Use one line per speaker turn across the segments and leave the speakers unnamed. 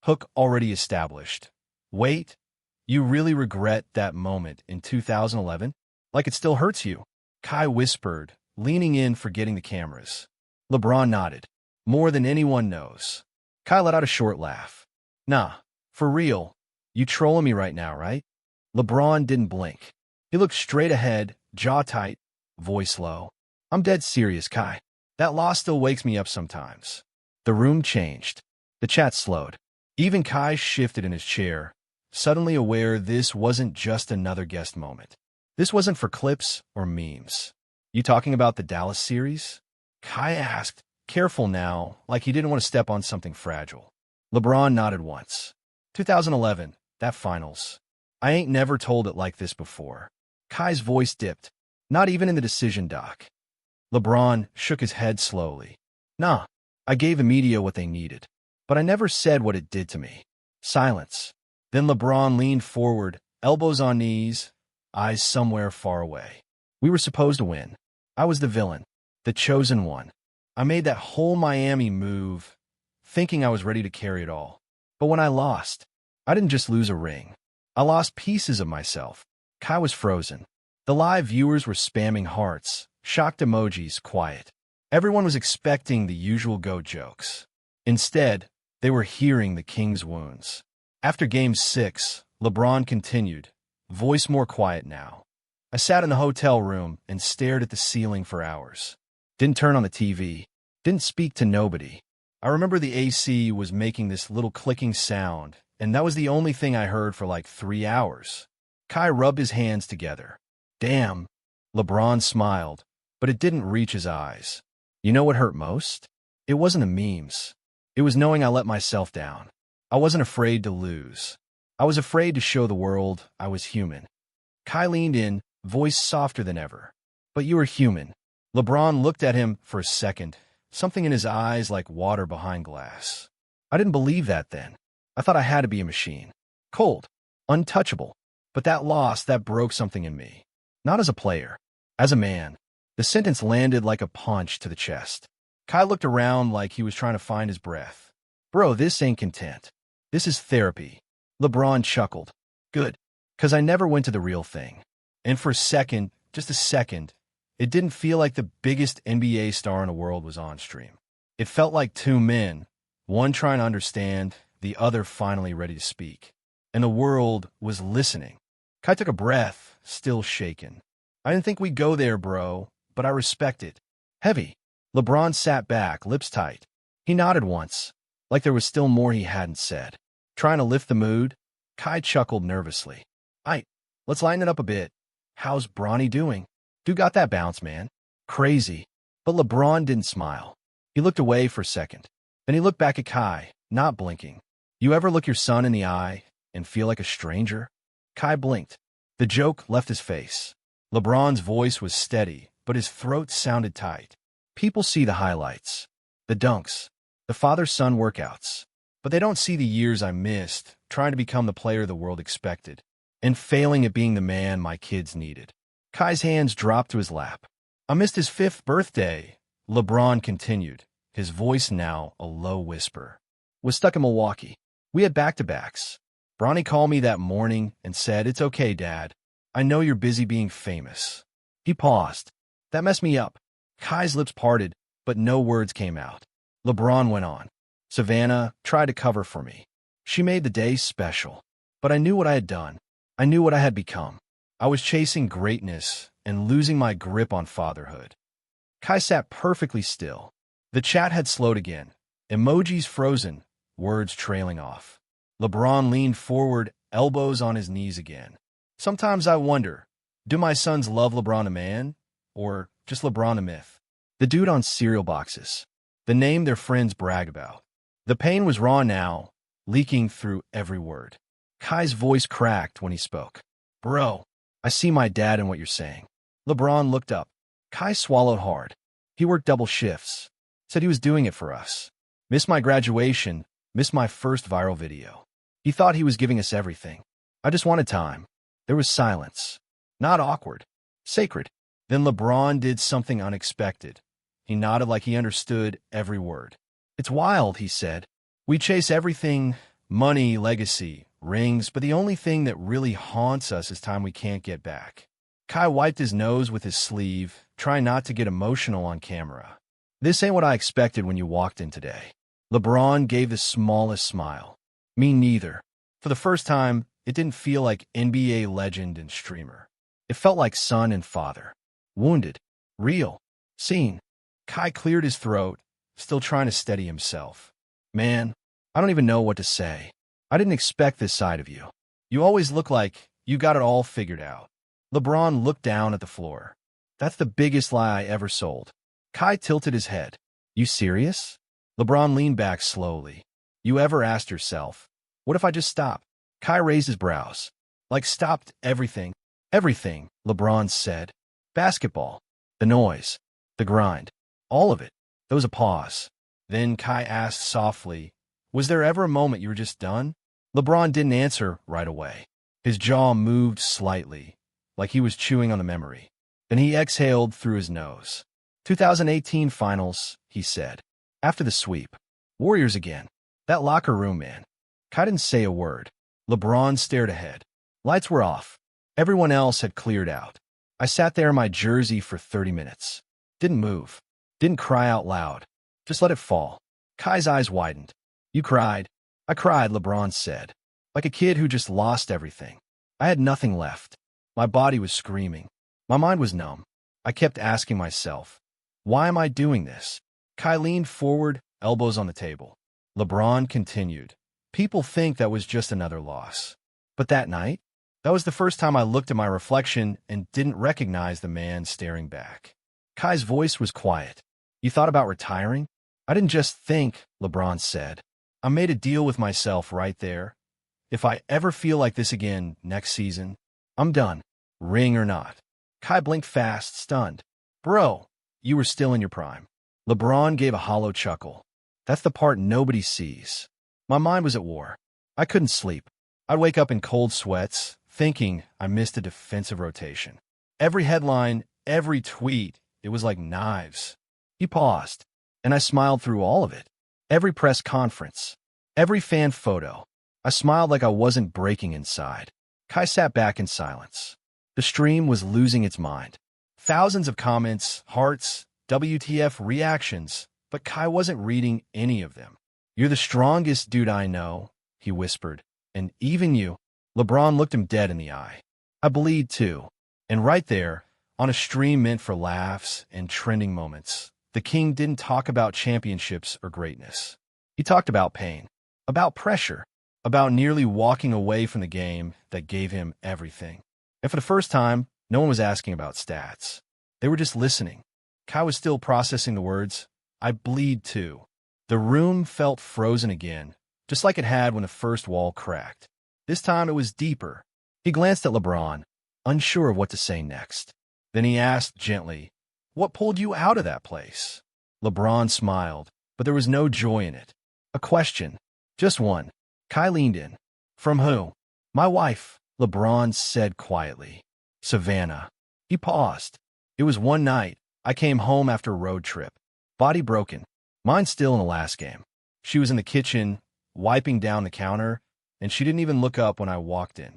Hook already established. Wait, you really regret that moment in 2011? Like it still hurts you? Kai whispered, leaning in, forgetting the cameras. LeBron nodded. More than anyone knows. Kai let out a short laugh. Nah, for real. You trolling me right now, right? LeBron didn't blink. He looked straight ahead, jaw tight, voice low. I'm dead serious, Kai. That loss still wakes me up sometimes. The room changed. The chat slowed. Even Kai shifted in his chair, suddenly aware this wasn't just another guest moment. This wasn't for clips or memes. You talking about the Dallas series? Kai asked, careful now, like he didn't want to step on something fragile. LeBron nodded once. 2011, that finals. I ain't never told it like this before. Kai's voice dipped. Not even in the decision doc. LeBron shook his head slowly. Nah, I gave the media what they needed. But I never said what it did to me. Silence. Then LeBron leaned forward, elbows on knees, eyes somewhere far away. We were supposed to win. I was the villain, the chosen one. I made that whole Miami move, thinking I was ready to carry it all. But when I lost, I didn't just lose a ring. I lost pieces of myself. Kai was frozen. The live viewers were spamming hearts, shocked emojis, quiet. Everyone was expecting the usual GOAT jokes. Instead, they were hearing the King's wounds. After Game 6, LeBron continued, voice more quiet now. I sat in the hotel room and stared at the ceiling for hours. Didn't turn on the TV. Didn't speak to nobody. I remember the AC was making this little clicking sound, and that was the only thing I heard for like 3 hours. Kai rubbed his hands together. Damn. LeBron smiled, but it didn't reach his eyes. You know what hurt most? It wasn't the memes. It was knowing I let myself down. I wasn't afraid to lose. I was afraid to show the world I was human. Kai leaned in, voice softer than ever. But you were human. LeBron looked at him for a second, something in his eyes like water behind glass. I didn't believe that then. I thought I had to be a machine. Cold. Untouchable. But that loss, that broke something in me. Not as a player. As a man. The sentence landed like a punch to the chest. Kai looked around like he was trying to find his breath. Bro, this ain't content. This is therapy. LeBron chuckled. Good. 'Cause I never went to the real thing. And for a second, just a second, it didn't feel like the biggest NBA star in the world was on stream. It felt like two men, one trying to understand, the other finally ready to speak. And the world was listening. Kai took a breath, still shaken. I didn't think we'd go there, bro, but I respect it. Heavy. LeBron sat back, lips tight. He nodded once, like there was still more he hadn't said. Trying to lift the mood, Kai chuckled nervously. Let's lighten it up a bit. How's Bronny doing? Dude got that bounce, man. Crazy. But LeBron didn't smile. He looked away for a second. Then he looked back at Kai, not blinking. You ever look your son in the eye and feel like a stranger? Kai blinked. The joke left his face. LeBron's voice was steady, but his throat sounded tight. People see the highlights, the dunks, the father-son workouts, but they don't see the years I missed trying to become the player the world expected and failing at being the man my kids needed. Kai's hands dropped to his lap. I missed his 5th birthday, LeBron continued, his voice now a low whisper. Was stuck in Milwaukee. We had back-to-backs. Bronny called me that morning and said, "It's okay, Dad. I know you're busy being famous." He paused. That messed me up. Kai's lips parted, but no words came out. LeBron went on. Savannah tried to cover for me. She made the day special. But I knew what I had done. I knew what I had become. I was chasing greatness and losing my grip on fatherhood. Kai sat perfectly still. The chat had slowed again. Emojis frozen, words trailing off. LeBron leaned forward, elbows on his knees again. Sometimes I wonder, do my sons love LeBron a man? Or just LeBron a myth? The dude on cereal boxes. The name their friends brag about. The pain was raw now, leaking through every word. Kai's voice cracked when he spoke. Bro, I see my dad in what you're saying. LeBron looked up. Kai swallowed hard. He worked double shifts. Said he was doing it for us. Missed my graduation, missed my first viral video. He thought he was giving us everything. I just wanted time. There was silence. Not awkward. Sacred. Then LeBron did something unexpected. He nodded like he understood every word. It's wild, he said. We chase everything money, legacy, rings, but the only thing that really haunts us is time we can't get back. Kai wiped his nose with his sleeve, trying not to get emotional on camera. This ain't what I expected when you walked in today. LeBron gave the smallest smile. Me neither. For the first time, it didn't feel like NBA legend and streamer. It felt like son and father. Wounded. Real. Seen. Kai cleared his throat, still trying to steady himself. Man, I don't even know what to say. I didn't expect this side of you. You always look like you got it all figured out. LeBron looked down at the floor. That's the biggest lie I ever sold. Kai tilted his head. You serious? LeBron leaned back slowly. You ever asked yourself, what if I just stop? Kai raised his brows. Like stopped everything. Everything, LeBron said. Basketball. The noise. The grind. All of it. There was a pause. Then Kai asked softly, was there ever a moment you were just done? LeBron didn't answer right away. His jaw moved slightly, like he was chewing on the memory. Then he exhaled through his nose. 2018 Finals, he said. After the sweep. Warriors again. That locker room, man. Kai didn't say a word. LeBron stared ahead. Lights were off. Everyone else had cleared out. I sat there in my jersey for 30 minutes. Didn't move. Didn't cry out loud. Just let it fall. Kai's eyes widened. You cried. I cried, LeBron said. Like a kid who just lost everything. I had nothing left. My body was screaming. My mind was numb. I kept asking myself, why am I doing this? Kai leaned forward, elbows on the table. LeBron continued. People think that was just another loss. But that night, that was the first time I looked at my reflection and didn't recognize the man staring back. Kai's voice was quiet. You thought about retiring? I didn't just think, LeBron said. I made a deal with myself right there. If I ever feel like this again next season, I'm done, ring or not. Kai blinked fast, stunned. Bro, you were still in your prime. LeBron gave a hollow chuckle. That's the part nobody sees. My mind was at war. I couldn't sleep. I'd wake up in cold sweats, thinking I missed a defensive rotation. Every headline, every tweet, it was like knives. He paused, and I smiled through all of it. Every press conference, every fan photo. I smiled like I wasn't breaking inside. Kai sat back in silence. The stream was losing its mind. Thousands of comments, hearts, WTF reactions, but Kai wasn't reading any of them. You're the strongest dude I know, he whispered. And even you. LeBron looked him dead in the eye. I bleed too. And right there, on a stream meant for laughs and trending moments, the king didn't talk about championships or greatness. He talked about pain, about pressure, about nearly walking away from the game that gave him everything. And for the first time, no one was asking about stats. They were just listening. Kai was still processing the words, I bleed too. The room felt frozen again, just like it had when the first wall cracked. This time it was deeper. He glanced at LeBron, unsure of what to say next. Then he asked gently, what pulled you out of that place? LeBron smiled, but there was no joy in it. A question. Just one. Kai leaned in. From who? My wife, LeBron said quietly. Savannah. He paused. It was one night. I came home after a road trip. Body broken. Mine still in the last game. She was in the kitchen, wiping down the counter, and she didn't even look up when I walked in.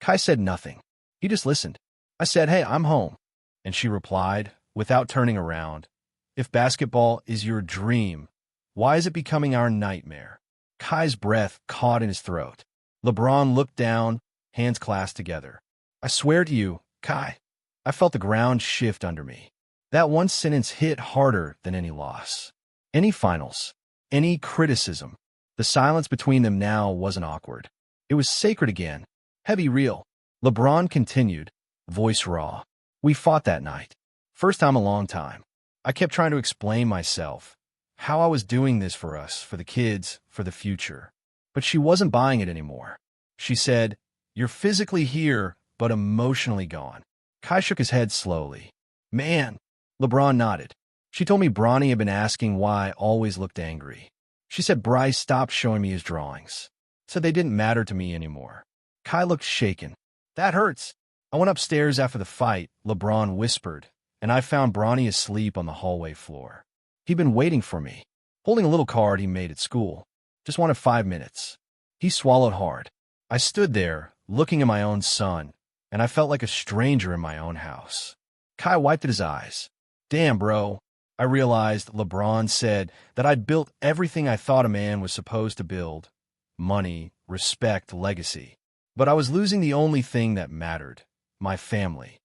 Kai said nothing. He just listened. I said, hey, I'm home. And she replied, without turning around, if basketball is your dream, why is it becoming our nightmare? Kai's breath caught in his throat. LeBron looked down, hands clasped together. I swear to you, Kai, I felt the ground shift under me. That one sentence hit harder than any loss, any finals, any criticism. The silence between them now wasn't awkward. It was sacred again, heavy, real. LeBron continued, voice raw. We fought that night. First time in a long time. I kept trying to explain myself, how I was doing this for us, for the kids, for the future. But she wasn't buying it anymore. She said, you're physically here, but emotionally gone. Kai shook his head slowly. Man. LeBron nodded. She told me Bronny had been asking why I always looked angry. She said Bryce stopped showing me his drawings. Said they didn't matter to me anymore. Kai looked shaken. That hurts. I went upstairs after the fight, LeBron whispered, and I found Bronny asleep on the hallway floor. He'd been waiting for me, holding a little card he made at school. Just wanted 5 minutes. He swallowed hard. I stood there, looking at my own son, and I felt like a stranger in my own house. Kai wiped at his eyes. Damn, bro. I realized LeBron said that I'd built everything I thought a man was supposed to build. Money, respect, legacy. But I was losing the only thing that mattered. My family.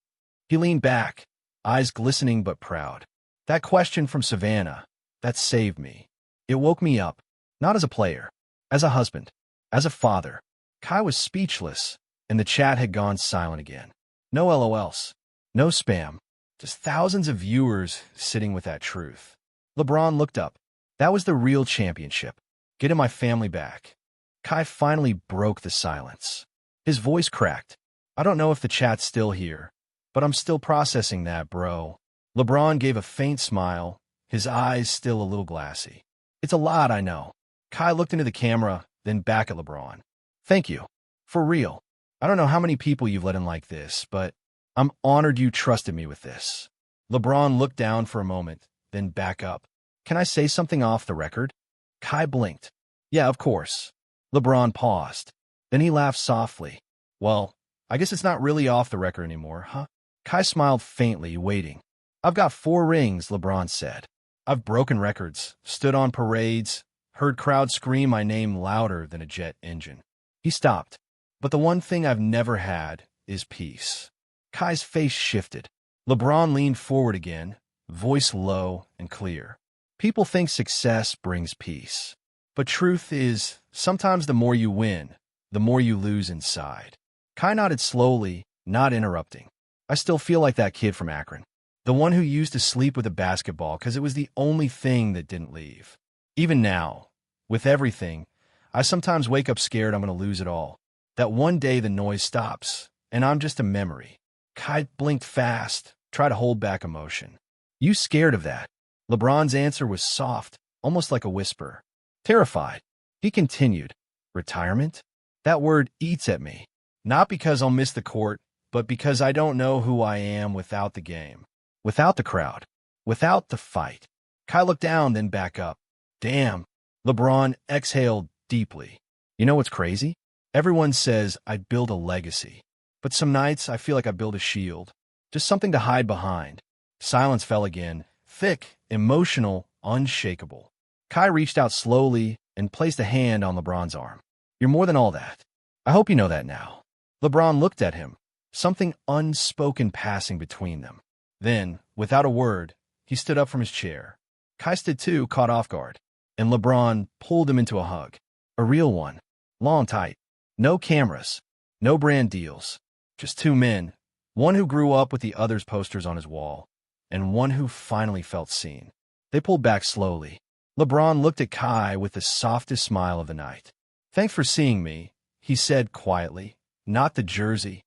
He leaned back, eyes glistening but proud. That question from Savannah, that saved me. It woke me up, not as a player, as a husband, as a father. Kai was speechless, and the chat had gone silent again. No LOLs, no spam, just thousands of viewers sitting with that truth. LeBron looked up. That was the real championship. Getting my family back. Kai finally broke the silence. His voice cracked. I don't know if the chat's still here, but I'm still processing that, bro. LeBron gave a faint smile, his eyes still a little glassy. It's a lot, I know. Kai looked into the camera, then back at LeBron. Thank you. For real. I don't know how many people you've let in like this, but I'm honored you trusted me with this. LeBron looked down for a moment, then back up. Can I say something off the record? Kai blinked. Yeah, of course. LeBron paused. Then he laughed softly. Well, I guess it's not really off the record anymore, huh? Kai smiled faintly, waiting. I've got 4 rings, LeBron said. I've broken records, stood on parades, heard crowds scream my name louder than a jet engine. He stopped. But the one thing I've never had is peace. Kai's face shifted. LeBron leaned forward again, voice low and clear. People think success brings peace. But truth is, sometimes the more you win, the more you lose inside. Kai nodded slowly, not interrupting. I still feel like that kid from Akron. The one who used to sleep with a basketball because it was the only thing that didn't leave. Even now, with everything, I sometimes wake up scared I'm going to lose it all. That one day the noise stops, and I'm just a memory. Kai blinked fast, tried to hold back emotion. You scared of that? LeBron's answer was soft, almost like a whisper. Terrified. He continued. Retirement? That word eats at me. Not because I'll miss the court, but because I don't know who I am without the game. Without the crowd. Without the fight. Kai looked down, then back up. Damn. LeBron exhaled deeply. You know what's crazy? Everyone says I build a legacy. But some nights I feel like I build a shield. Just something to hide behind. Silence fell again. Thick, emotional, unshakable. Kai reached out slowly and placed a hand on LeBron's arm. You're more than all that. I hope you know that now. LeBron looked at him, something unspoken passing between them. Then, without a word, he stood up from his chair. Kai stood too, caught off guard, and LeBron pulled him into a hug. A real one. Long, tight. No cameras. No brand deals. Just 2 men. One who grew up with the other's posters on his wall, and one who finally felt seen. They pulled back slowly. LeBron looked at Kai with the softest smile of the night. Thanks for seeing me, he said quietly. Not the jersey,